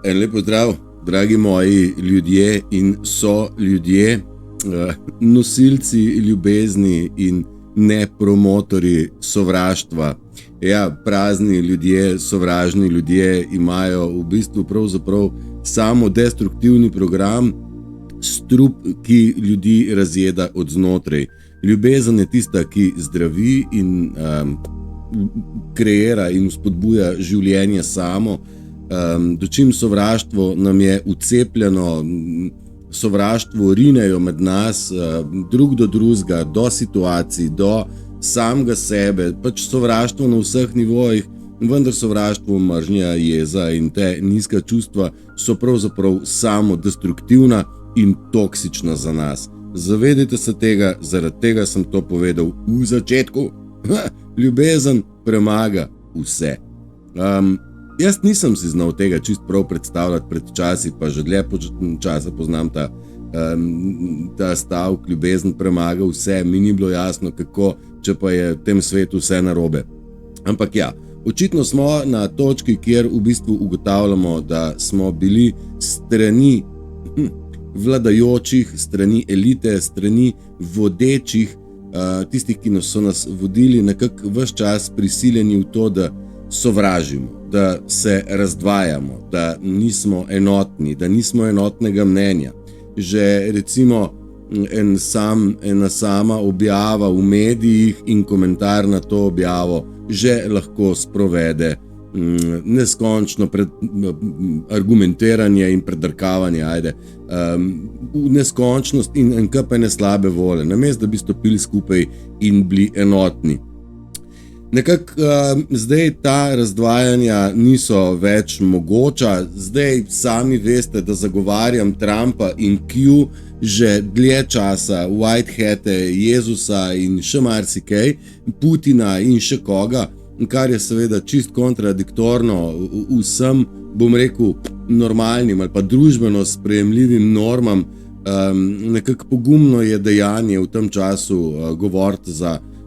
En lep pozdrav, dragi moji ljudje in so ljudje, nosilci ljubezni in ne promotori sovraštva. Ja, prazni ljudje, sovražni ljudje imajo v bistvu pravzaprav samo destruktivni program, strup, ki ljudi razjeda od znotraj. Ljubezen je tista, ki zdravi in kreira in spodbuja življenje samo. Dočim sovraštvo nam je ucepljeno, sovraštvo rinejo med nas, drug do drugega, do situacij, do samega sebe, pač sovraštvo na vseh nivojih, vendar sovraštvo, mržnja, jeza in te nizka čustva so pravzaprav samo destruktivna in toksična za nas. Zavedajte se tega, zaradi tega sem to povedal v začetku. Ljubezen premaga vse. Jaz nisem si znal tega čist prav predstavljati pred časi, pa že dlje časa poznam ta stavek, ljubezen premaga vse, mi ni bilo jasno kako, če pa je v tem svetu vse narobe. Ampak ja, očitno smo na točki, kjer v bistvu ugotavljamo, da smo bili strani vladajočih, strani elite, strani vodečih, tistih, ki so nas vodili, nekako ves čas prisiljeni v to, da sovražimo, da se razdvajamo, da nismo enotni, da nismo enotnega mnenja. Že recimo ena sama objava v medijih in komentar na to objavo že lahko sprovede neskončno argumentiranje in predrkavanje, v neskončnost in enkapene slabe vole, namesto da bi stopili skupaj in bili enotni. Nekako zdaj ta razdvajanja niso več mogoča, zdaj sami veste, da zagovarjam Trumpa in Q že dlje časa, Whitehate, Jezusa in še marsikaj, Putina in še koga, kar je seveda čist kontradiktorno vsem, bom rekel, normalnim ali pa družbeno sprejemljivim normam. Nekako pogumno je dejanje v tem času govoriti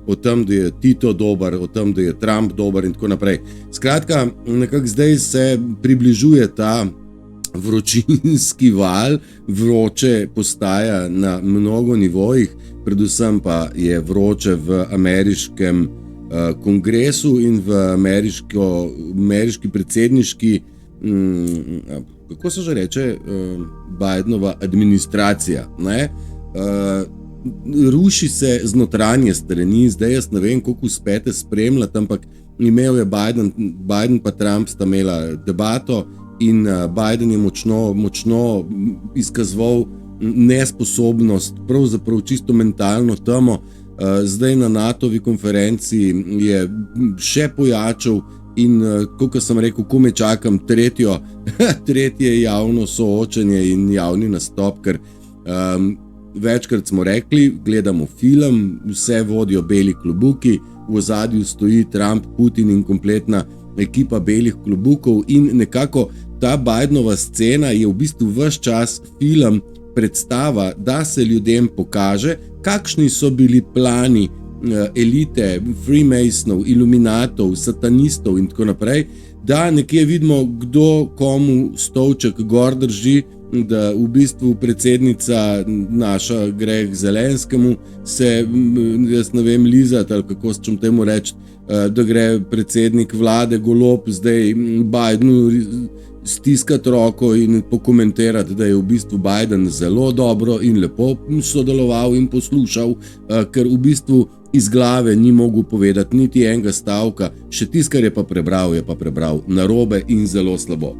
o tem, da je Tito dober, o tem, da je Trump dober in tako naprej. Skratka, nekako zdaj se približuje ta vročinski val, vroče postaja na mnogo nivojih, predvsem pa je vroče v ameriškem kongresu in v ameriški predsedniški, kako se že reče, Bidenova administracija, ne? Ruši se z notranje strani, zdaj jaz ne vem, koliko uspete spremljati, ampak imel je Biden pa Trump sta imela debato in Biden je močno izkazoval nesposobnost, pravzaprav čisto mentalno temo. Zdaj na NATO-vi konferenci je še pojačal in, kot sem rekel, kome čakam tretje javno soočenje in javni nastop, ker večkrat smo rekli, gledamo film, vse vodijo beli klobuki, v ozadju stoji Trump, Putin in kompletna ekipa belih klobukov in nekako ta Bidenova scena je v bistvu ves čas film, predstava, da se ljudem pokaže, kakšni so bili plani elite, Freemasonov, iluminatov, satanistov in tako naprej, da nekje vidimo, kdo komu stolček gor drži, da v bistvu predsednica naša gre k Zelenskemu se, jaz ne vem, lizati ali kako čem temu reči, da gre predsednik vlade Golob zdaj Bidenu stiskati roko in pokomentirati, da je v bistvu Biden zelo dobro in lepo sodeloval in poslušal, ker v bistvu iz glave ni mogel povedati niti enega stavka, še tisto, kar je pa prebral narobe in zelo slabo.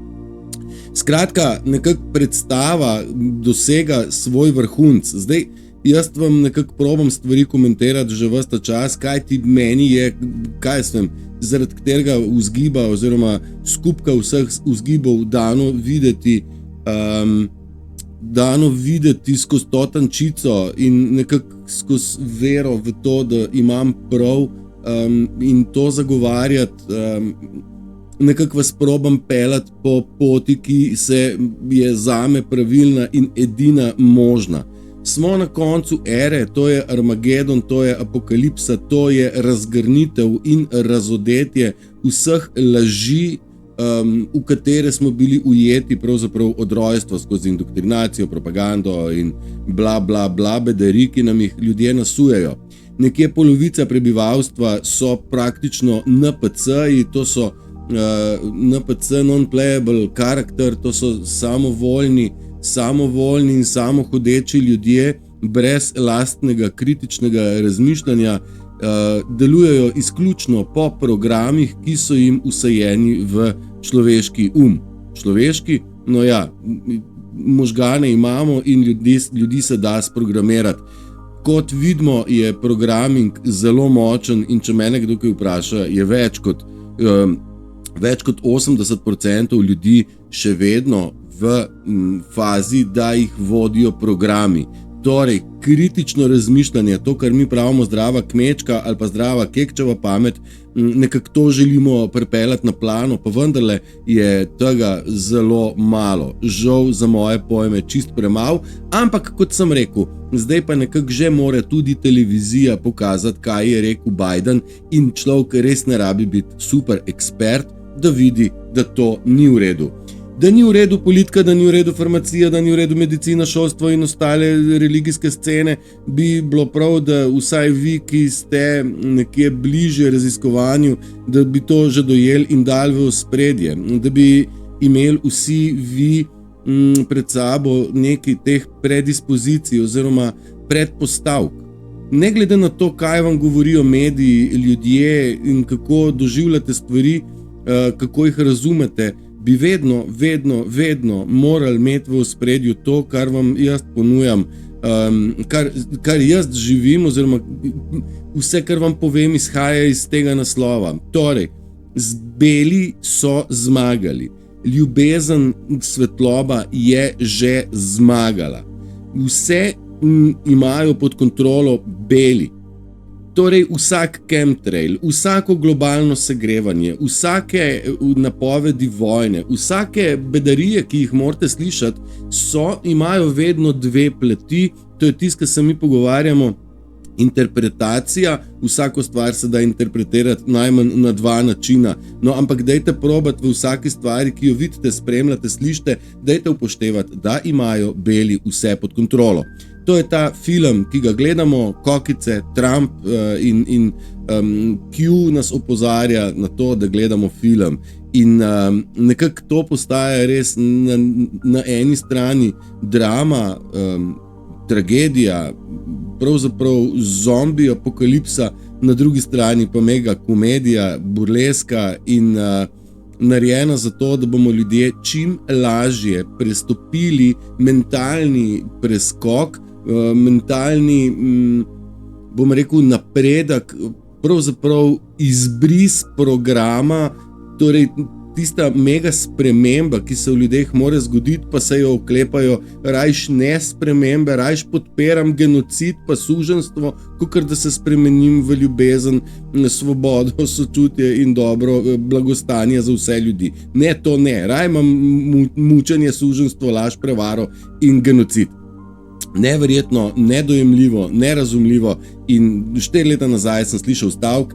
Skratka, nekako predstava dosega svoj vrhunc. Zdaj, jaz vam nekako probam stvari komentirati že ves ta čas, kaj ti meni je, kaj sem, zaradi katerega vzgiba oziroma skupka vseh vzgibov dano videti skozi to tančico in nekako skozi vero v to, da imam prav in to zagovarjati. Nekako vas probam pelati po poti, ki je zame pravilna in edina možna. Smo na koncu ere, to je Armagedon, to je apokalipsa, to je razgrnitev in razodetje vseh laži, v katere smo bili ujeti pravzaprav od rojstva skozi indoktrinacijo, propagando in bla, bla, bla, bedari, ki nam jih ljudje nasujejo. Nekje polovica prebivalstva so praktično NPC-ji, to so NPC, non-playable character, to so samovoljni in samohodeči ljudje brez lastnega kritičnega razmišljanja, delujejo izključno po programih, ki so jim vsajeni v človeški Človeški, no ja, možgane imamo in ljudi se da sprogramirati. Kot vidimo, je programing zelo močen in če mene kdo kaj vpraša, je več kot 80% ljudi še vedno v fazi, da jih vodijo programi. Torej, kritično razmišljanje, to, kar mi pravimo zdrava kmečka ali pa zdrava kekčeva pamet, nekako to želimo pripeljati na plano, pa vendarle je tega zelo malo. Žal za moje pojme čist premalo, ampak kot sem rekel, zdaj pa nekako že mora tudi televizija pokazati, kaj je rekel Biden in človek res ne rabi biti super ekspert, da vidi, da to ni v redu. Da ni v redu politika, da ni v redu farmacija, da ni v redu medicina, šolstvo in ostale religijske scene, bi bilo prav, da vsaj vi, ki ste nekje bliže raziskovanju, da bi to že dojeli in dali v ospredje, da bi imeli vsi vi pred sabo nekaj teh predispozicij oziroma predpostavk. Ne glede na to, kaj vam govorijo mediji, ljudje in kako doživljate stvari, kako jih razumete, bi vedno morali imeti v ospredju to, kar vam jaz ponujam, kar jaz živim, oziroma vse, kar vam povem, izhaja iz tega naslova. Torej, beli so zmagali. Ljubezen, svetloba je že zmagala. Vse imajo pod kontrolo beli. Torej, vsak chemtrail, vsako globalno segrevanje, vsake napovedi vojne, vsake bedarije, ki jih morate slišati, imajo vedno dve plati. To je tisto, kar se mi pogovarjamo, interpretacija. Vsako stvar se da interpretirati najmanj na dva načina. No, ampak dajte probati v vsaki stvari, ki jo vidite, spremljate, slišite, dajte upoštevati, da imajo beli vse pod kontrolo. To je ta film, ki ga gledamo, kokice, Trump in Q nas opozarja na to, da gledamo film. In nekako to postaja res na eni strani drama, tragedija, pravzaprav zombi apokalipsa, na drugi strani pa mega komedija, burleska in narejena zato, da bomo ljudje čim lažje prestopili mentalni preskok, mentalni, bom rekel, napredek, pravzaprav izbris programa, torej tista mega sprememba, ki se v ljudeh mora zgoditi, pa se jo oklepajo, rajš ne spremembe, rajš podpiram genocid pa suženjstvo, kakor da se spremenim v ljubezen, svobodo, sočutje in dobro blagostanje za vse ljudi. Ne, to ne, raj imam mučenje, suženjstvo, laž, prevaro in genocid. Neverjetno, nedojemljivo, nerazumljivo. In 4 leta nazaj sem slišal stavek,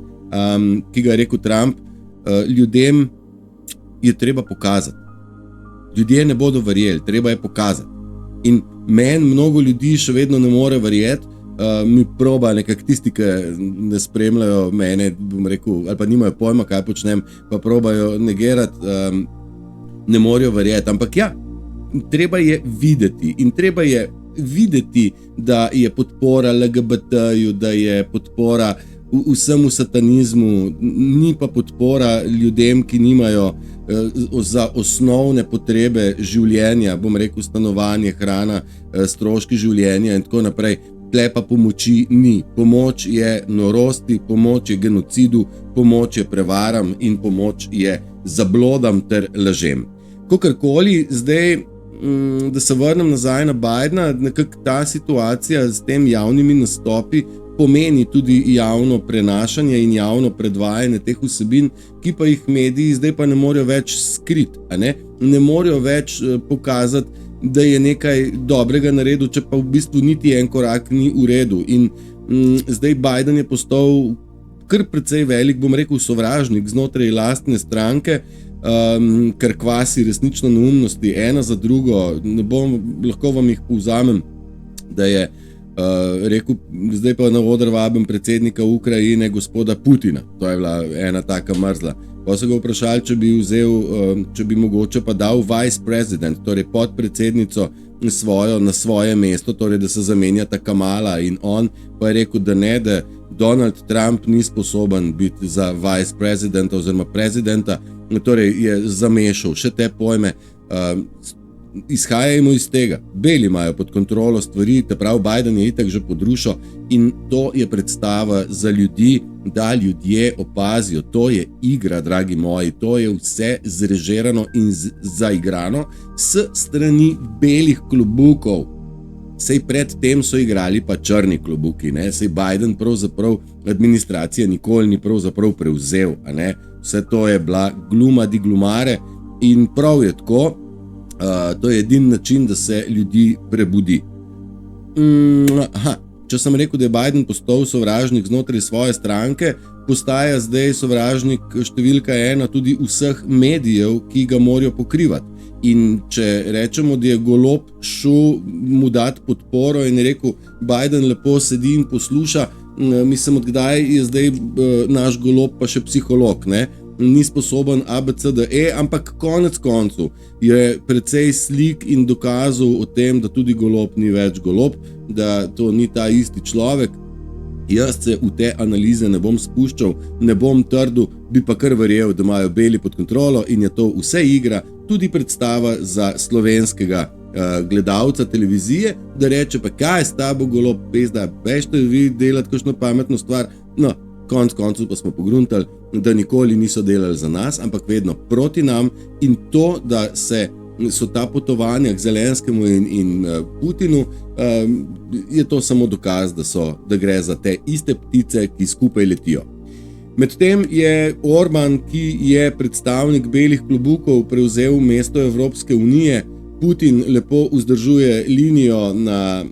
ki ga je rekel Trump, ljudem je treba pokazati. Ljudje ne bodo verjeli, treba je pokazati. In meni mnogo ljudi še vedno ne more verjeti, mi proba nekak tisti, ki ne spremljajo mene, bom rekel, ali pa nimajo pojma, kaj počnem, pa probajo negirati, ne morejo verjeti. Ampak ja, treba je videti in treba je videti, da je podpora LGBT-ju, da je podpora vsemu satanizmu, ni pa podpora ljudem, ki nimajo za osnovne potrebe življenja, bom rekel stanovanje, hrana, stroški življenja in tako naprej. Tle pa pomoči ni. Pomoč je norosti, pomoč je genocidu, pomoč je prevaram in pomoč je zablodam ter lažem. Kakorkoli, zdaj, da se vrnem nazaj na Bidena, nekako ta situacija s tem javnimi nastopi pomeni tudi javno prenašanje in javno predvajanje teh vsebin, ki pa jih mediji zdaj pa ne morejo več skriti, ne morejo več pokazati, da je nekaj dobrega naredil, če pa v bistvu niti en korak ni v redu. In zdaj Biden je postal kar precej velik, bom rekel, sovražnik znotraj lastne stranke, kar kvasi resnično neumnosti, ena za drugo. Lahko vam jih povzamem, da je rekel, zdaj pa na oder vabim predsednika Ukrajine, gospoda Putina. To je bila ena taka mrzla. Pa so ga vprašali, če bi mogoče pa dal vice president, torej podpredsednico na svoje mesto, torej da se zamenjata Kamala, in on pa je rekel, da ne, da Donald Trump ni sposoben biti za vice presidenta oziroma prezidenta, torej je zamešal še te pojme. Izhajajmo iz tega. Beli imajo pod kontrolo stvari, prav Biden je itak že podrušil, in to je predstava za ljudi, da ljudje opazijo. To je igra, dragi moji, to je vse zrežirano in zaigrano s strani belih klobukov. Sej pred tem so igrali pa črni klobuki, ne? Sej Biden pravzaprav administracija nikoli ni pravzaprav prevzel, a ne? Vse to je bila gluma di glumare in prav je tako. To je edini način, da se ljudi prebudi. Če sem rekel, da je Biden postal sovražnik znotraj svoje stranke, postaja zdaj sovražnik številka 1 tudi vseh medijev, ki ga morajo pokrivati. In če rečemo, da je Golob šel mu dati podporo in je rekel, Biden lepo sedi in posluša, mislim, odkdaj je zdaj naš Golob pa še psiholog, ne? Ni sposoben ABCDE, ampak konec koncu je precej slik in dokazov o tem, da tudi Golob ni več Golob, da to ni ta isti človek. Jaz se v te analize ne bom spuščal, ne bom trdil, bi pa kar verjel, da imajo beli pod kontrolo in je to vse igra, tudi predstava za slovenskega gledalca televizije, da reče, pa kaj s tabo Golob, pezda, bežte vi delati kakšno pametno stvar. No, konc koncu pa smo pogruntali, da nikoli niso delali za nas, ampak vedno proti nam, in to, da so ta potovanja k Zelenskemu in Putinu, je to samo dokaz, da gre za te iste ptice, ki skupaj letijo. Medtem je Orban, ki je predstavnik belih klobukov, prevzel mesto Evropske unije. Putin lepo vzdržuje linijo na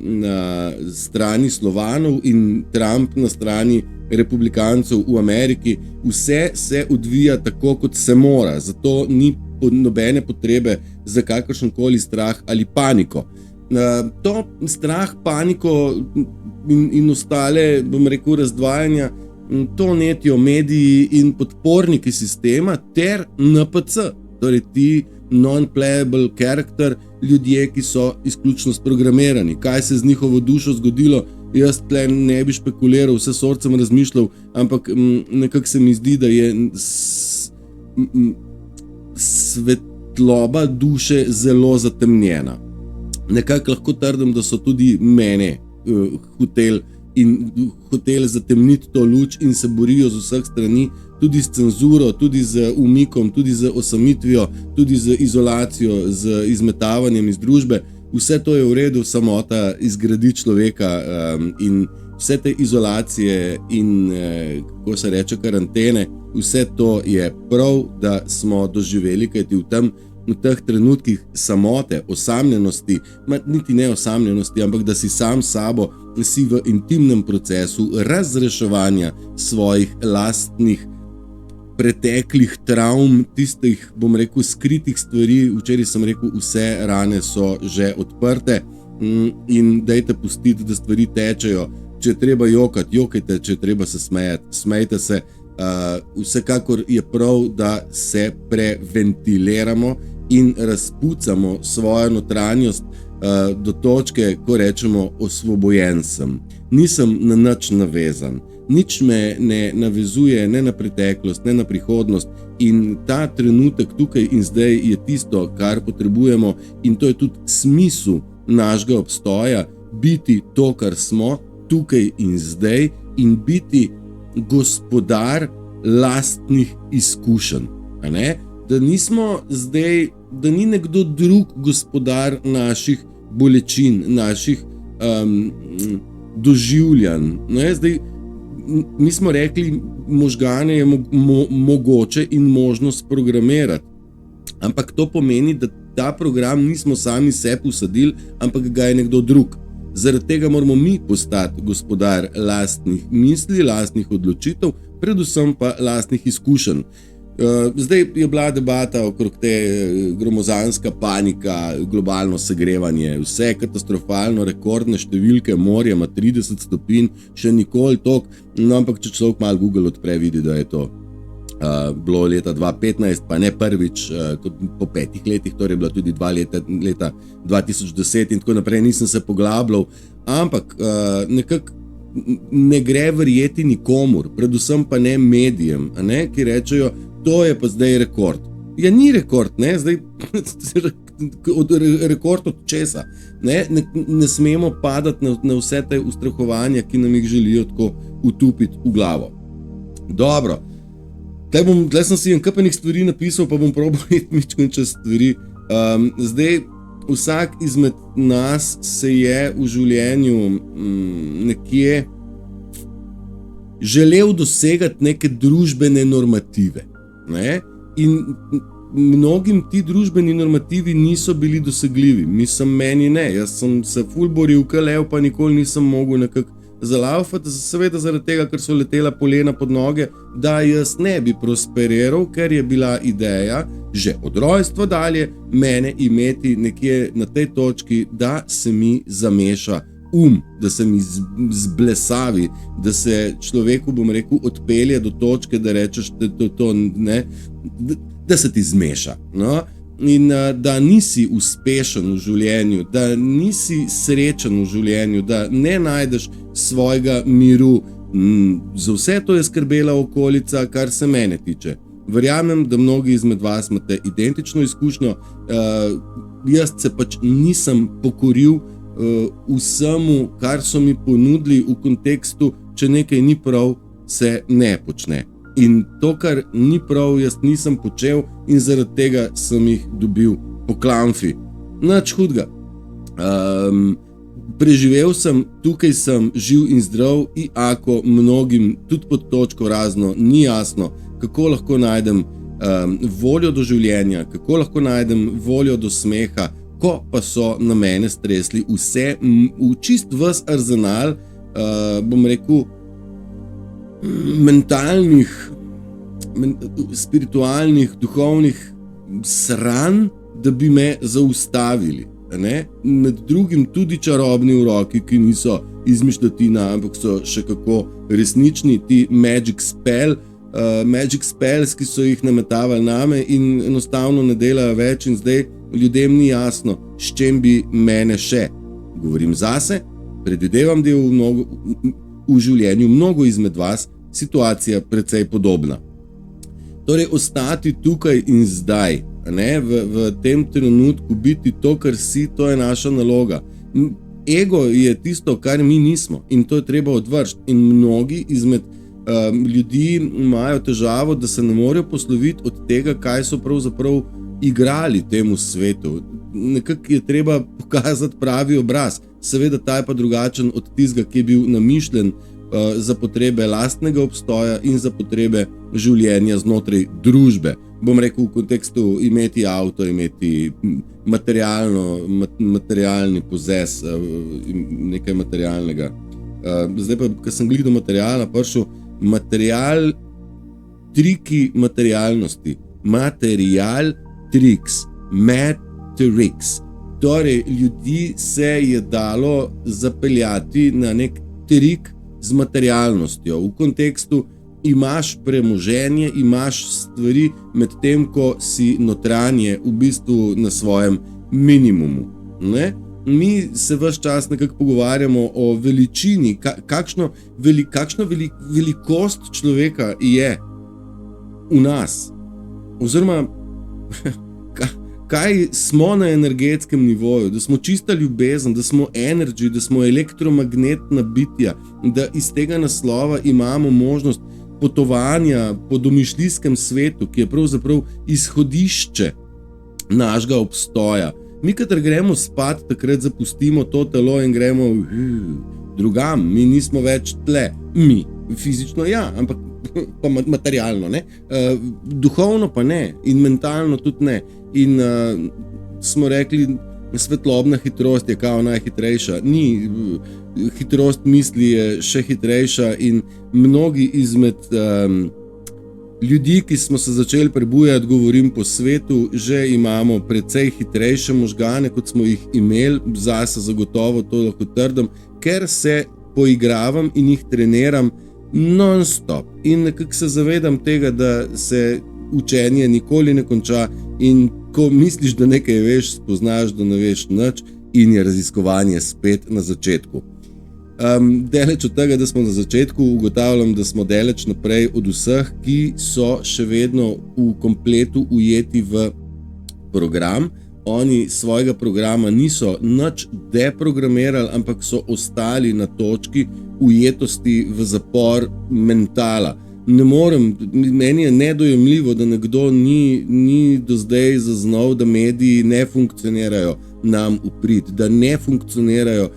strani Slovanov in Trump na strani republikancev v Ameriki. Vse se odvija tako, kot se mora, zato ni nobene potrebe za kakršenkoli strah ali paniko. To strah, paniko in ostale, bom rekel, razdvajanja, to netijo mediji in podporniki sistema ter NPC, torej ti non-playable character, ljudje, ki so izključno sprogramirani. Kaj se z njihovo dušo zgodilo, jaz tle ne bi špekuliral, vse sort sem razmišljal, ampak nekako se mi zdi, da je svetloba duše zelo zatemnjena. Nekako lahko trdim, da so tudi mene hoteli zatemniti to luč in se borijo z vseh strani, tudi s cenzuro, tudi z umikom, tudi z osamitvijo, tudi z izolacijo, z izmetavanjem iz družbe. Vse to je v redu, samota izgradi človeka in vse te izolacije in, kako se reče, karantene, vse to je prav, da smo doživeli, kajti v teh trenutkih samote, osamljenosti, niti ne osamljenosti, ampak da si sam sabo, si v intimnem procesu razreševanja svojih lastnih preteklih travm, tistih, bom rekel, skritih stvari. Včeraj sem rekel, vse rane so že odprte in dajte pustiti, da stvari tečejo. Če je treba jokati, jokajte, če je treba se smejati, smejte se. Vsekakor je prav, da se preventiliramo in razpucamo svojo notranjost do točke, ko rečemo, osvobojen sem. Nisem na nič navezan. Nič me ne navezuje ne na preteklost, ne na prihodnost, in ta trenutek tukaj in zdaj je tisto, kar potrebujemo, in to je tudi smisel našega obstoja, biti to, kar smo, tukaj in zdaj, in biti gospodar lastnih izkušenj. Da nismo zdaj, da ni nekdo drug gospodar naših bolečin, naših doživljanj. Zdaj, mi smo rekli, možgane je mogoče in možno sprogramirati, ampak to pomeni, da ta program nismo sami sebi usadili, ampak ga je nekdo drug. Zaradi tega moramo mi postati gospodar lastnih misli, lastnih odločitev, predvsem pa lastnih izkušenj. Zdaj je bila debata okrog te gromozanska panika, globalno segrevanje, vse katastrofalno, rekordne številke, morje ima 30 stopinj, še nikoli toliko, no, ampak če človek malo Google odpre, vidi, da je to bilo leta 2015, pa ne prvič, po 5 letih, torej je bila tudi 2 leta 2010 in tako naprej, nisem se poglabljal, ampak nekako ne gre verjeti nikomur, predvsem pa ne medijem, ki rečejo, to je pa zdaj rekord. Ja, ni rekord, ne, zdaj rekord od česa. Ne smemo padati na vse te ustrahovanja, ki nam jih želijo tako utupiti v glavo. Dobro, tle sem si en kupenih stvari napisal, pa bom probal iti čez stvari. Zdaj, vsak izmed nas se je v življenju nekje želel dosegati neke družbene normative. Ne? In mnogim ti družbeni normativi niso bili dosegljivi, meni ne, jaz sem se ful boril kalev, pa nikoli nisem mogel nekako zalaufati, seveda zaradi tega, ker so letela polena pod noge, da jaz ne bi prosperiral, ker je bila ideja že od rojstva dalje mene imeti nekje na tej točki, da se mi zameša da se mi zblesavi, da se človeku, bom rekel, odpelje do točke, da rečeš, da se ti zmeša. No? In da nisi uspešen v življenju, da nisi srečen v življenju, da ne najdeš svojega miru. Za vse to je skrbela okolica, kar se mene tiče. Verjamem, da mnogi izmed vas imate identično izkušnjo. Jaz se pač nisem pokoril vsemu, kar so mi ponudili v kontekstu, če nekaj ni prav, se ne počne. In to, kar ni prav, jaz nisem počel in zaradi tega sem jih dobil po klamfi. Nič hudega. Preživel sem, tukaj sem živ in zdrav, iako mnogim tudi pod točko razno ni jasno, kako lahko najdem voljo do življenja, kako lahko najdem voljo do smeha, ko pa so na mene stresli vse, čist ves arzenal, bom rekel, mentalnih, spiritualnih, duhovnih sran, da bi me zaustavili. Ne? Med drugim tudi čarobni uroki, ki niso izmišljotina, ampak so še kako resnični, ti magic spells, ki so jih nametavali name in enostavno ne delajo več in zdaj ljudem ni jasno, s čem bi mene še. Govorim zase, predvidevam, da je v življenju mnogo izmed vas situacija precej podobna. Torej, ostati tukaj in zdaj, v tem trenutku biti to, kar si, to je naša naloga. Ego je tisto, kar mi nismo in to je treba odvršiti. In mnogi izmed ljudi imajo težavo, da se ne morejo posloviti od tega, kaj so pravzaprav igrali temu svetu. Nekako je treba pokazati pravi obraz. Seveda ta je pa drugačen od tistega, ki je bil namišljen za potrebe lastnega obstoja in za potrebe življenja znotraj družbe. Bom rekel v kontekstu imeti avto, imeti materialni pozes, nekaj materialnega. Zdaj pa, ko sem glih do materiala prišel, material, triki materialnosti, material, triks, matrix. Torej, ljudi se je dalo zapeljati na nek trik z materialnostjo. V kontekstu imaš premoženje, imaš stvari, medtem ko si notranje v bistvu na svojem minimumu. Ne? Mi se ves čas nekako pogovarjamo o veličini, kakšna velikost človeka je v nas. Oziroma, kaj smo na energetskem nivoju, da smo čista ljubezen, da smo energy, da smo elektromagnetna bitja, da iz tega naslova imamo možnost potovanja po domišljijskem svetu, ki je pravzaprav izhodišče našega obstoja. Mi, kadar gremo spat, takrat zapustimo to telo in gremo drugam, mi nismo več tle, mi, fizično ja, ampak pa materialno, ne? Duhovno pa ne in mentalno tudi ne. In smo rekli, svetlobna hitrost je kao najhitrejša. Ni, hitrost misli je še hitrejša in mnogi izmed Ljudi, ki smo se začeli prebujati, govorim po svetu, že imamo precej hitrejše možgane, kot smo jih imeli, zase zagotovo to lahko trdim, ker se poigravam in jih treniram non-stop. In nekako se zavedam tega, da se učenje nikoli ne konča in ko misliš, da nekaj veš, spoznaš, da ne veš nič in je raziskovanje spet na začetku. Daleč od tega, da smo na začetku, ugotavljam, da smo daleč naprej od vseh, ki so še vedno v kompletu ujeti v program. Oni svojega programa niso nič deprogramirali, ampak so ostali na točki ujetosti v zapor mentala. Ne morem, meni je nedojemljivo, da nekdo ni do zdaj zaznal, da mediji ne funkcionirajo nam v prid, da ne funkcionirajo.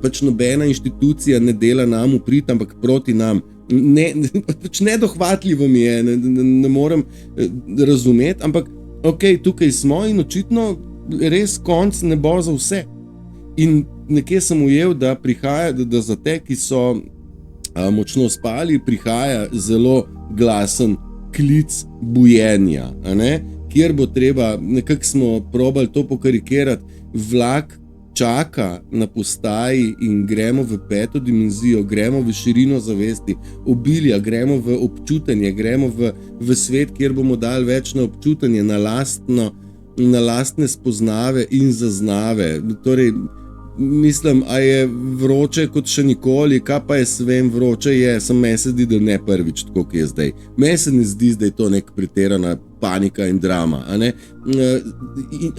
Pač nobena inštitucija ne dela nam v prid, ampak proti nam. Pač nedohvatljivo mi je, ne morem razumeti, ampak ok, tukaj smo in očitno res konc ne bo za vse. In nekje sem ujel, da prihaja, da za te, ki so močno spali, prihaja zelo glasen klic bujenja, kjer bo treba, nekako smo probali to pokarikirati, vlak čaka na postaji in gremo v 5. dimenzijo, gremo v širino zavesti, obilja, gremo v občutenje, gremo v svet, kjer bomo dali več na občutenje, na lastne spoznave in zaznave. Torej, mislim, a je vroče kot še nikoli, kaj pa je svem vroče je, meni se zdi, da ne prvič, tako kot je zdaj. Meni se ne zdi, da je to nek pretirana panika in drama,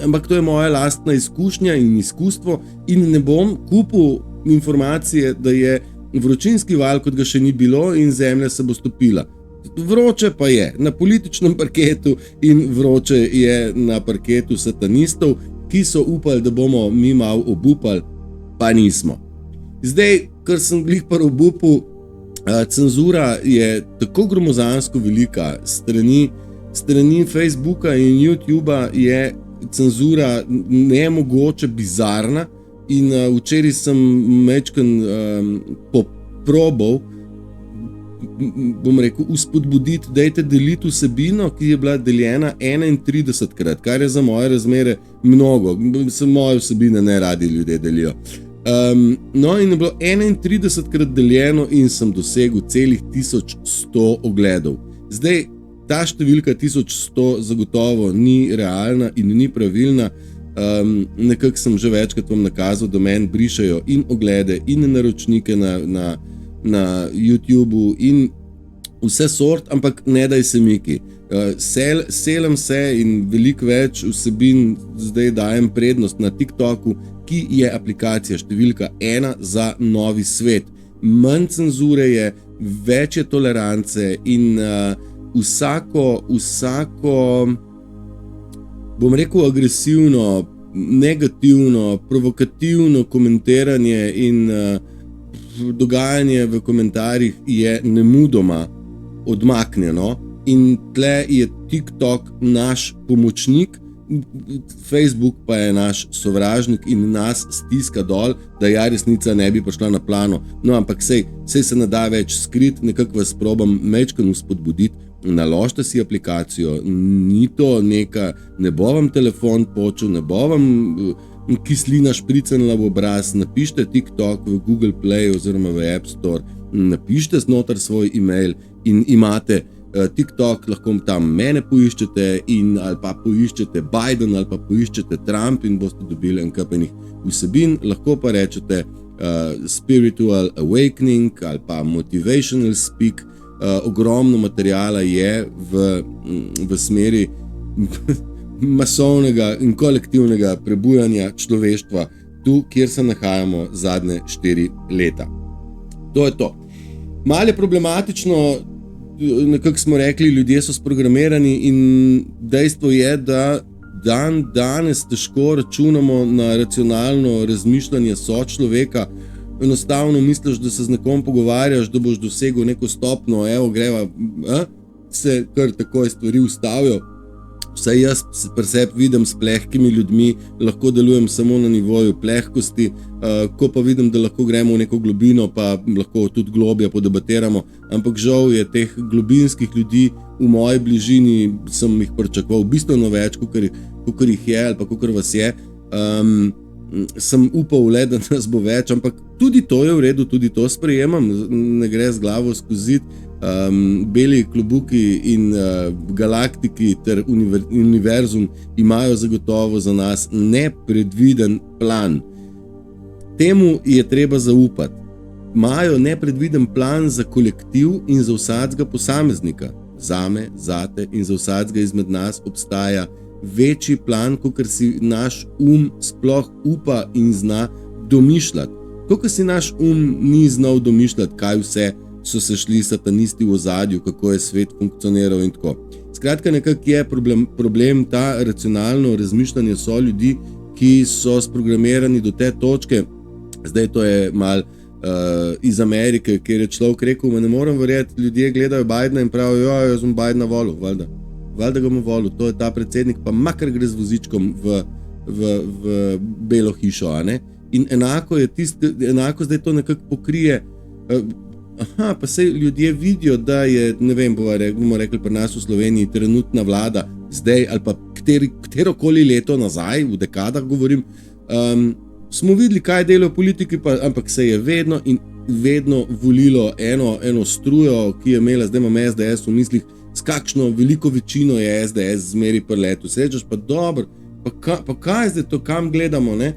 ampak to je moja lastna izkušnja in izkustvo in ne bom kupil informacije, da je vročinski val, kot ga še ni bilo in zemlja se bo stopila. Vroče pa je na političnem parketu in vroče je na parketu satanistov, ki so upali, da bomo mi malo obupali, pa nismo. Zdaj, ker sem glih par obupal, cenzura je tako gromozansko velika, strani Facebooka in YouTubea je cenzura nemogoče bizarna in včeraj sem mečken poprobal, bom rekel, uspodbuditi, dajte deliti vsebino, ki je bila deljena 31krat, kar je za moje razmere mnogo, moje vsebine ne radi ljudje delijo. No in je bilo 31krat deljeno in sem dosegel celih 1100 ogledov. Zdaj, ta številka 1100 zagotovo ni realna in ni pravilna, nekako sem že večkrat vam nakazal, da meni brišajo in oglede in naročnike na YouTubeu in vse sort, ampak ne daj se miki. Selim se in veliko več vsebin zdaj dajem prednost na TikToku, ki je aplikacija številka 1 za novi svet. Manj cenzure je, več je tolerance in vsako, bom rekel, agresivno, negativno, provokativno komentiranje in dogajanje v komentarjih je nemudoma odmaknjeno in tle je TikTok naš pomočnik, Facebook pa je naš sovražnik in nas stiska dol, da resnica ne bi prišla na plano. No, ampak sej se ne da več skriti, nekako vas probam mečkeno spodbuditi, naložite si aplikacijo, ni to neka, ne bo vam telefon počel, ne bo vam kislina špricenila v obraz, napišite TikTok v Google Play oziroma v App Store, napišite znotraj svoj e-mail in imate TikTok, lahko tam mene poiščete ali pa poiščete Biden ali pa poiščete Trump in boste dobili enkapenih vsebin, lahko pa rečete spiritual awakening ali pa motivational speak, ogromno materijala je v smeri masovnega in kolektivnega prebujanja človeštva tu, kjer se nahajamo zadnje 4 leta. To je to. Malo je problematično, nekako smo rekli, ljudje so sprogramirani in dejstvo je, da danes težko računamo na racionalno razmišljanje sočloveka. Enostavno misliš, da se z nekom pogovarjaš, da boš dosegel neko stopno, evo greva, se kar takoj stvari ustavijo Vsaj jaz pri sebi vidim s plehkimi ljudmi, lahko delujem samo na nivoju plehkosti, ko pa vidim, da lahko gremo v neko globino, pa lahko tudi globje podebatiramo, ampak žal je teh globinskih ljudi v moji bližini, sem jih pričakoval bistveno več, kakor jih je ali pa kakor vas je. Sem upal le, da nas bo več, ampak tudi to je v redu, tudi to sprejemam, ne gre z glavo skozi zid. Beli klobuki in galaktiki ter univerzum imajo zagotovo za nas nepredviden plan. Temu je treba zaupati. Imajo nepredviden plan za kolektiv in za vsakega posameznika. Zame, zate in za vsakega izmed nas obstaja večji plan, kakor si naš sploh upa in zna domišljati. Kakor si naš ni znal domišljati, kaj vse so se šli satanisti v ozadju, kako je svet funkcioniral in tako. Skratka, nekako je problem ta racionalno razmišljanje so ljudi, ki so sprogramirani do te točke. Zdaj to je malo iz Amerike, kjer je človek rekel, ne morem verjeti, ljudje gledajo Bidena in pravijo, jaz bom Bidena volil, valjda ga bom volil, to je ta predsednik, pa makar gre z vozičkom v Belo hišo, a ne? In enako zdaj to nekako pokrije. Pa sej ljudje vidijo, da je, ne vem, bomo rekli pri nas v Sloveniji, trenutna vlada, zdaj ali pa katerokoli leto nazaj, v dekadah govorim, smo videli, kaj delajo politiki, ampak se je vedno volilo eno strujo, ki je imela, zdaj imam SDS v mislih, s kakšno veliko večino je SDS zmeri pri letu. Srečaš pa dobro, pa kaj zdaj to, kam gledamo, ne?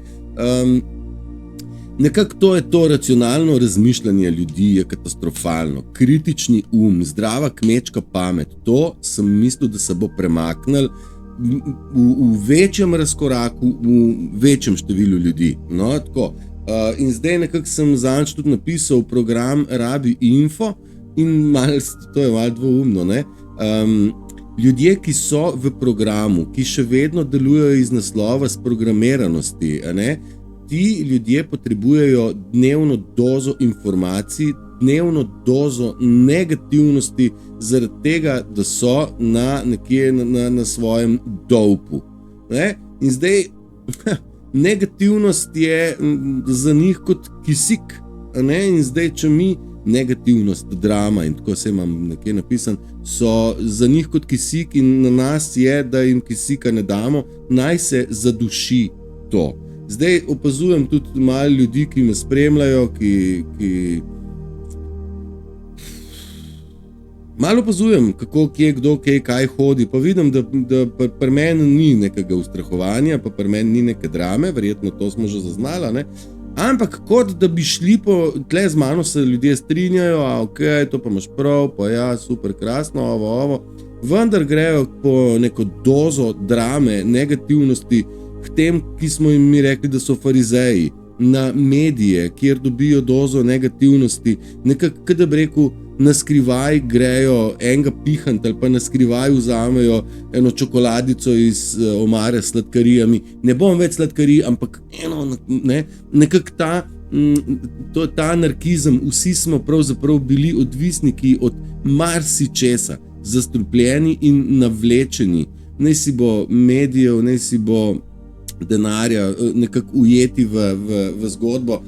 Nekako to je to racionalno razmišljanje ljudi je katastrofalno. Kritični zdrava kmečka pamet, to sem mislil, da se bo premaknil v večjem razkoraku, v večjem številu ljudi. No, tako. In zdaj nekako sem zadnjič tudi napisal program Rabi Info in to je malo dvoumno, ne? Ljudje, ki so v programu, ki še vedno delujejo iz naslova sprogramiranosti, ne? Ti ljudje potrebujejo dnevno dozo informacij, dnevno dozo negativnosti, zaradi tega, da so nekje na svojem dolpu. Ne? In zdaj, negativnost je za njih kot kisik. Ne? In zdaj, če mi negativnost, drama in tako se imam nekje napisan, so za njih kot kisik in na nas je, da jim kisika ne damo, naj se zaduši to. Zdaj opazujem tudi malo ljudi, ki me spremljajo, malo opazujem, kako, kje, kdo, kaj hodi, pa vidim, da pri meni ni nekega ustrahovanja, pa pri meni ni neke drame, verjetno to smo že zaznali, ne? Ampak kot da bi šli tle z mano se ljudje strinjajo, ok, to pa imaš prav, pa ja, super, krasno, ovo, vendar grejo po neko dozo drame, negativnosti, k tem, ki smo jim mi rekli, da so farizeji, na medije, kjer dobijo dozo negativnosti, nekako, da bi rekel, naskrivaj grejo enega pihant ali pa naskrivaj vzamejo eno čokoladico iz omare s sladkarijami. Ne bom več sladkarij, ampak nekako ta anarkizem, vsi smo pravzaprav bili odvisniki od marsičesa, zastrupljeni in navlečeni. Naj si bo medijev, naj si bo denarja, nekako ujeti v zgodbo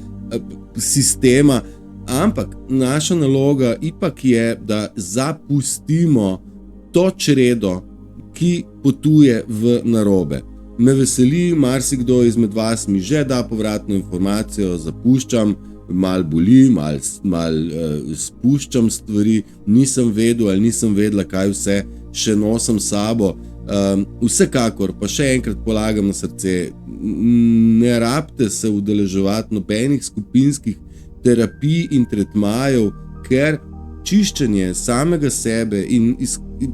sistema, ampak naša naloga ipak je, da zapustimo to čredo, ki potuje v narobe. Me veseli, marsikdo izmed vas mi že da povratno informacijo, zapuščam, malo boli, malo spuščam stvari, nisem vedel ali nisem vedela, kaj vse še nosim sabo. Vsekakor pa še enkrat polagam na srce, ne rabite se udeleževati nobenih skupinskih terapij in tretmajev, ker čiščenje samega sebe in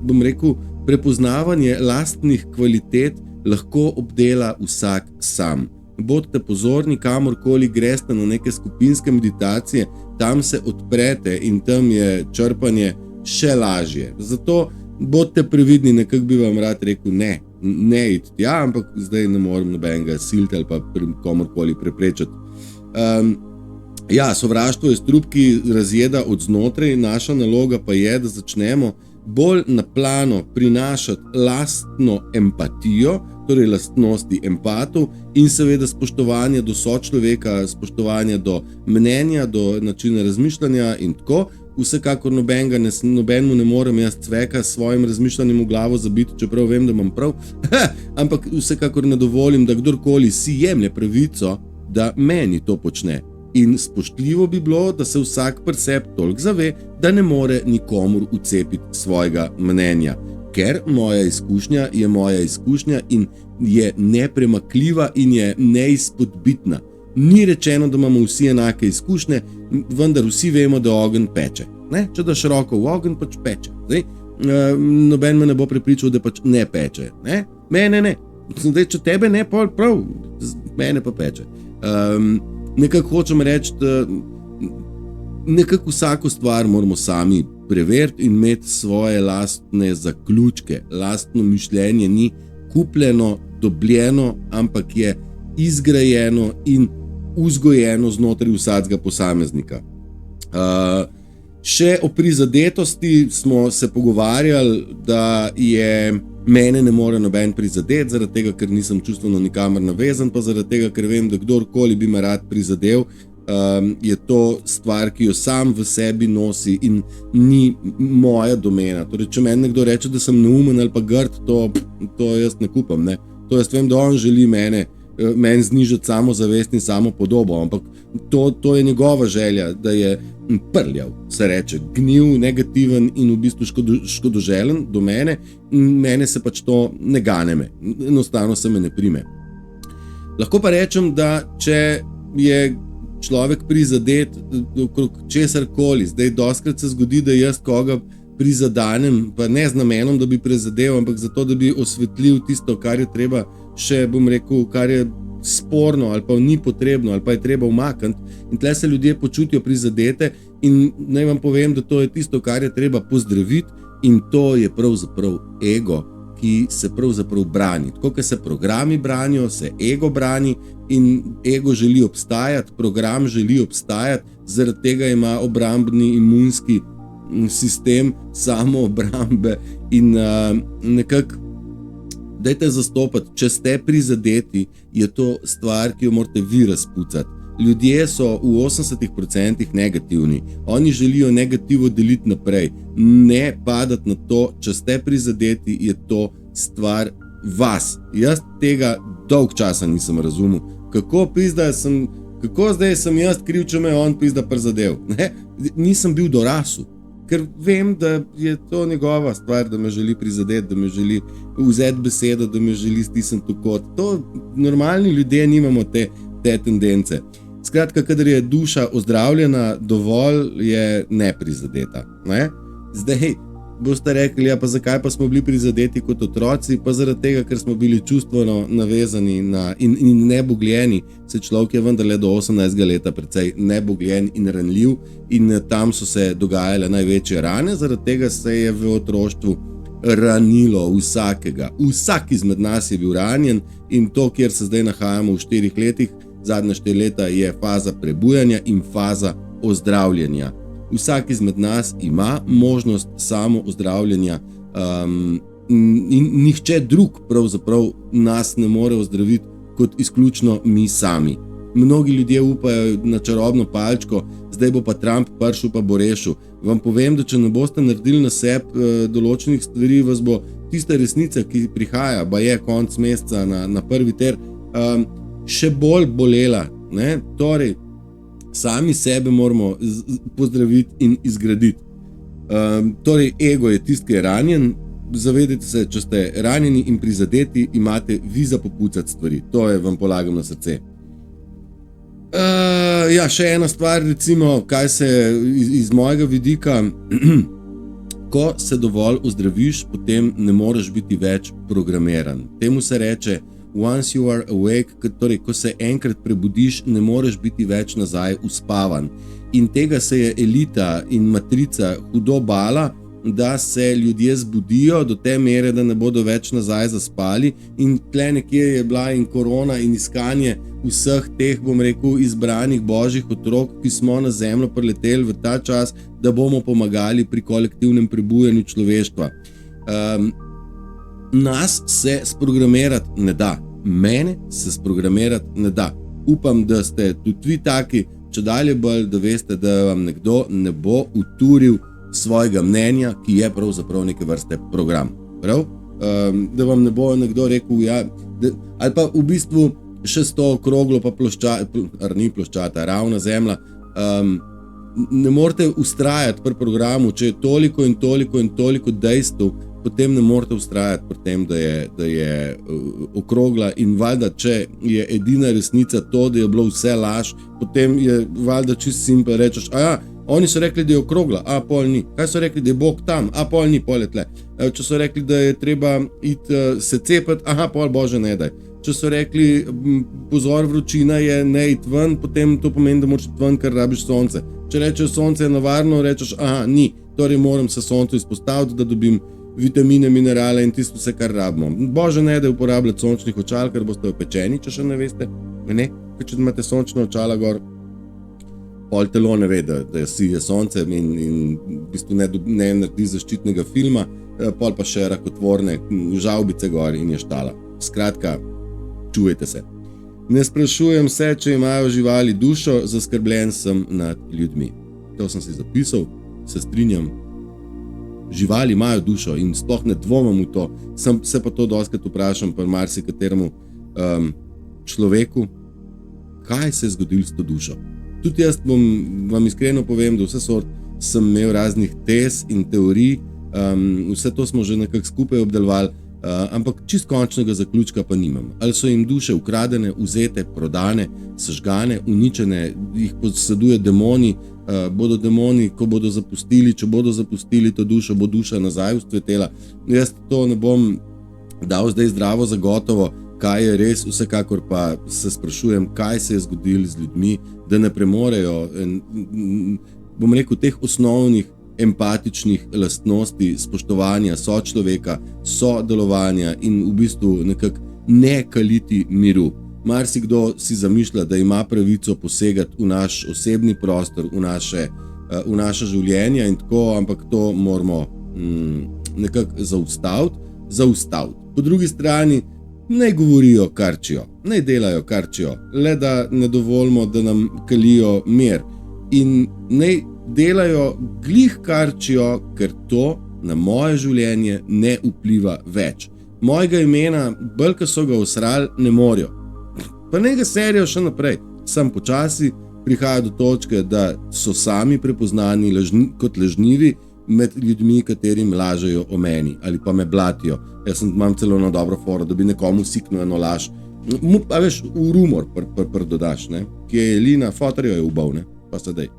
bom rekel, prepoznavanje lastnih kvalitet lahko obdela vsak sam. Bodite pozorni, kamorkoli greste na neke skupinske meditacije, tam se odprete in tam je črpanje še lažje. Zato bodite previdni, nekako bi vam rad rekel, ne iti tja, ampak zdaj ne morem nobenega siliti ali pa komorkoli preprečiti. Ja, sovraštvo je strup, ki razjeda od znotraj, naša naloga pa je, da začnemo bolj na plano prinašati lastno empatijo, torej lastnosti empatov in seveda spoštovanje do sočloveka, spoštovanje do mnenja, do načina razmišljanja in tako. Vsekakor nobenemu ne morem jaz cveka s svojim razmišljanjem v glavo zabiti, čeprav vem, da imam prav, ampak vsekakor ne dovolim, da kdorkoli si jemlje pravico, da meni to počne. In spoštljivo bi bilo, da se vsak pri sebi toliko zave, da ne more nikomur vcepiti svojega mnenja. Ker moja izkušnja je moja izkušnja in je nepremakljiva in je neizpodbitna. Ni rečeno, da imamo vsi enake izkušnje, vendar vsi vemo, da ogenj peče. Ne? Če daš roko v ogenj, pač peče. Zdaj, noben me ne bo prepričal, da pač ne peče. Ne? Mene ne. Zdaj, če tebe ne, pol prav, mene pa peče. Nekako hočem reči, da nekako vsako stvar moramo sami preveriti in imeti svoje lastne zaključke. Lastno mišljenje ni kupljeno, dobljeno, ampak je izgrajeno in vzgojeno znotraj vsakega posameznika. Še o prizadetosti smo se pogovarjali, da je mene ne more noben prizadeti, zaradi tega, ker nisem čustveno nikamor navezan, pa zaradi tega, ker vem, da kdorkoli bi me rad prizadel, je to stvar, ki jo sam v sebi nosi in ni moja domena. Torej, če meni nekdo reče, da sem neumen ali pa grd, to jaz ne kupam. Ne? To jaz vem, da on želi meni znižati samozavest in samopodobo, ampak to je njegova želja, da je prljav, se reče, gnil, negativen in v bistvu škodoželen do mene in mene se pač to ne gane me, enostavno se me ne prime. Lahko pa rečem, da če je človek prizadet okrog česarkoli, zdaj dostikrat se zgodi, da jaz koga prizadanem, pa ne z namenom, da bi prizadel, ampak zato, da bi osvetlil tisto, kar je treba še, bom rekel, kar je sporno ali pa ni potrebno ali pa je treba umakniti in tle se ljudje počutijo prizadete in naj vam povem, da to je tisto, kar je treba pozdraviti in to je pravzaprav ego, ki se pravzaprav brani. Tako, kot se programi branijo, se ego brani in ego želi obstajati, program želi obstajati, zaradi tega ima obrambni imunski sistem samoobrambe in nekako dajte zastopati, če ste prizadeti, je to stvar, ki jo morate vi razpucati. Ljudje so v 80% negativni. Oni želijo negativo deliti naprej. Ne padati na to, če ste prizadeti, je to stvar vas. Jaz tega dolg časa nisem razumel. Kako zdaj sem jaz kriv, če me on pizda prizadel? Ne? Nisem bil dorasel. Ker vem, da je to njegova stvar, da me želi prizadeti, da me želi vzeti besedo, da me želi stisniti v kot. To normalni ljudje nimamo te tendence. Skratka, kadar je duša ozdravljena, dovolj je neprizadeta. Ne? Zdaj boste rekli, ja pa zakaj pa smo bili prizadeti kot otroci, pa zaradi tega, ker smo bili čustveno navezani in nebogljeni, se človek je vendarle do 18 leta precej nebogljen in ranljiv in tam so se dogajale največje rane, zaradi tega se je v otroštvu ranilo vsakega. Vsak izmed nas je bil ranjen in to, kjer se zdaj nahajamo v 4 letih, zadnja 4 leta je faza prebujanja in faza ozdravljanja. Vsak izmed nas ima možnost samo ozdravljanja in nihče drug pravzaprav nas ne more ozdraviti kot izključno mi sami. Mnogi ljudje upajo na čarobno palčko, zdaj bo pa Trump prišel pa bo rešil. Vam povem, da če ne boste naredili na sebi določenih stvari, vas bo tista resnica, ki prihaja, pa je konc meseca na prvi ter, še bolj bolela. Ne? Torej, sami sebe moramo pozdraviti in izgraditi. Torej, ego je tisti, ki je ranjen. Zavedajte se, če ste ranjeni in prizadeti, imate vi za popucati stvari. To je, vam polagam na srce. Ja, še ena stvar, recimo, kaj se iz mojega vidika, ko se dovolj ozdraviš, potem ne moreš biti več programiran. Temu se reče once you are awake, torej, ko se enkrat prebudiš, ne moreš biti več nazaj uspavan. In tega se je elita in matrica hudo bala, da se ljudje zbudijo do te mere, da ne bodo več nazaj zaspali, in tle nekje je bila in korona in iskanje vseh teh, bom rekel, izbranih božjih otrok, ki smo na zemljo prileteli v ta čas, da bomo pomagali pri kolektivnem prebujanju človeštva. Nas se sprogramirati ne da, mene se sprogramirati ne da. Upam, da ste tudi vi taki, če dalje bolj, da veste, da vam nekdo ne bo uturil svojega mnenja, ki je pravzaprav neke vrste program. Prav? Da vam ne bo nekdo rekel, ja, ali pa v bistvu še s to okroglo pa ni ploščata, ravna zemlja, ne morete ustrajati pri programu, če je toliko in toliko in toliko dejstev, potem ne morete ustrajati pri tem, da je okrogla, in valjda, če je edina resnica to, da je bilo vse laž, potem je valjda čisto simpel, rečeš, oni so rekli, da je okrogla, pol ni. Kaj so rekli, da je Bog tam, pol ni, pol je tle. Če so rekli, da je treba iti se cepati, pol Bože ne daj. Če so rekli, pozor, vročina je, ne iti ven, potem to pomeni, da moraš iti ven, ker rabiš sonce. Če rečeš, sonce je navarno, rečeš, ni, torej moram se soncu izpostaviti, da dobim vitamine, minerale in tisto vse, kar rabimo. Bože ne daj uporabljati sončnih očal, ker boste opečeni, če še ne veste. Ne, če imate sončne očala gor, pol telo ne ve, da je sonce in v bistvu ne naredi zaščitnega filma, pol pa še rakotvorne žavbice gor in je štala. Skratka, čujete se. Ne sprašujem se, če imajo živali dušo, zaskrbljen sem nad ljudmi. To sem si zapisal, se strinjam. Živali imajo dušo in sploh ne dvomim v to, se pa to dostikrat vprašam pri marsikateremu človeku, kaj se je zgodilo s to dušo. Tudi jaz vam iskreno povem, da vse sort sem imel raznih tez in teorij, vse to smo že nekako skupaj obdelovali, ampak čist končnega zaključka pa nimam. Ali so jim duše ukradene, vzete, prodane, sežgane, uničene, jih poseduje demoni, bodo demoni, ko bodo zapustili, če bodo zapustili to dušo, bo duša nazaj vzcvetela. Jaz to ne bom dal zdaj zdravo za gotovo, kaj je res, vsekakor pa se sprašujem, kaj se je zgodilo z ljudmi, da ne premorejo, bom rekel, teh osnovnih empatičnih lastnosti, spoštovanja sočloveka, sodelovanja in v bistvu nekako ne kaliti miru. Marsikdo si zamišlja, da ima pravico posegati v naš osebni prostor, v naše življenje in tako, ampak to moramo nekako zaustaviti. Po drugi strani, naj govorijo karčijo, naj delajo karčijo, le da ne dovolimo, da nam kalijo mir. In naj delajo glih karčijo, ker to na moje življenje ne vpliva več. Mojega imena, bolj ko so ga osrali, ne morajo. Pa naj ga serijo še naprej. Sam počasi prihaja do točke, da so sami prepoznani kot lažnivi med ljudmi, katerim lažejo o meni ali pa me blatijo. Jaz imam celo eno dobro foro, da bi nekomu siknil eno laž. A veš, v rumor dodaš, ne? Ki je Elina, fotarjo je ubal, ne? Pa sedaj.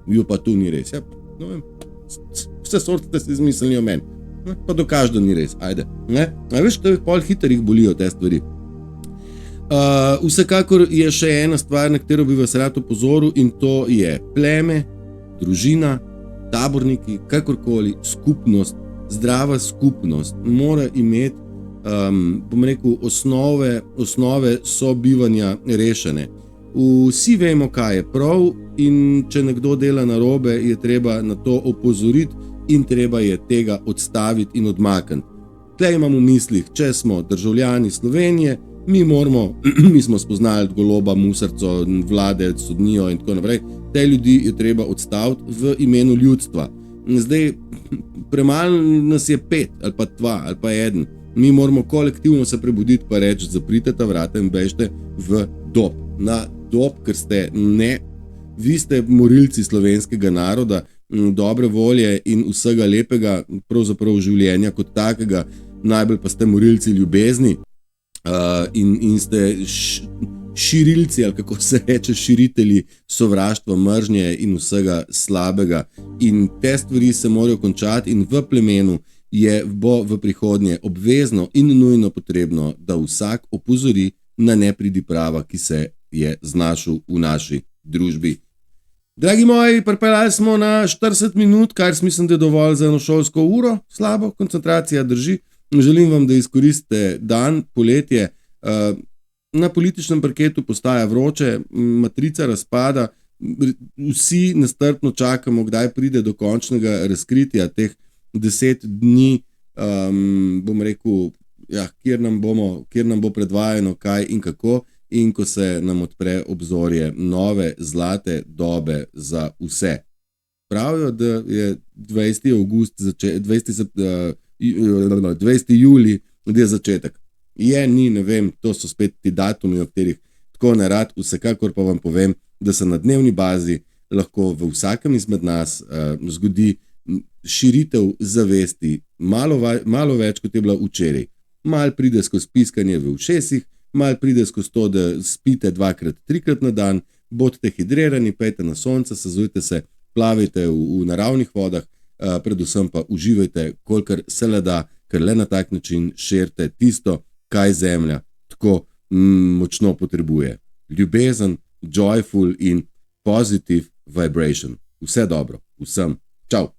Jo pa tu ni res. Ja, no vem, vse sorte ste si izmislili o meni. Pa dokaž, da ni res. Ajde. Ne? A veš, to je pol hitro jih bolijo te stvari. Vsekakor je še ena stvar, na katero bi vas rad opozoril, in to je pleme, družina, taborniki, kakorkoli, skupnost, zdrava skupnost mora imeti, bom rekel, osnove sobivanja rešene. Vsi vemo, kaj je prav, in če nekdo dela narobe, je treba na to opozoriti in treba je tega odstaviti in odmakniti. Tle imam v mislih, če smo državljani Slovenije, mi smo spoznali Goloba, Musarco, vlade, sodnijo in tako naprej. Te ljudi je treba odstaviti v imenu ljudstva. Zdaj, premalo nas je 5 ali pa 2 ali pa 1. Mi moramo kolektivno se prebuditi pa reči, zaprite ta vrata in bežite v dob. Na dob, ker vi ste morilci slovenskega naroda, dobre volje in vsega lepega, pravzaprav življenja kot takega, najbolj pa ste morilci ljubezni. In ste širilci, ali kako se reče, širitelji sovraštva, mržnje in vsega slabega. In te stvari se morajo končati in v plemenu bo v prihodnje obvezno in nujno potrebno, da vsak opozori na nepridiprava, ki se je znašel v naši družbi. Dragi moji, pripeljali smo na 40 minut, kar mislim, da je dovolj za eno šolsko uro, slabo, koncentracija drži. Želim vam, da izkoristite dan, poletje. Na političnem parketu postaja vroče, matrica razpada, vsi nestrpno čakamo, kdaj pride do končnega razkritja teh 10 dni, bom rekel, ja, kjer nam bo predvajano kaj in kako, in ko se nam odpre obzorje nove zlate dobe za vse. Pravijo, da je 20. julij, da je začetek. Ni, ne vem, to so spet ti datumi, o katerih tako ne rad, vsekakor pa vam povem, da se na dnevni bazi lahko v vsakem izmed nas zgodi širitev zavesti, malo več, kot je bila včeraj. Mal pride skozi piskanje v ušesih, mal pride skozi to, da spite 2-krat, 3-krat na dan, bodite hidrirani, pejte na sonce, sezujte se, plavajte v naravnih vodah, predvsem pa uživajte, kolikor se le da, ker le na tak način širite tisto, kaj zemlja tako močno potrebuje. Ljubezen, joyful in positive vibration. Vse dobro, vsem. Čau!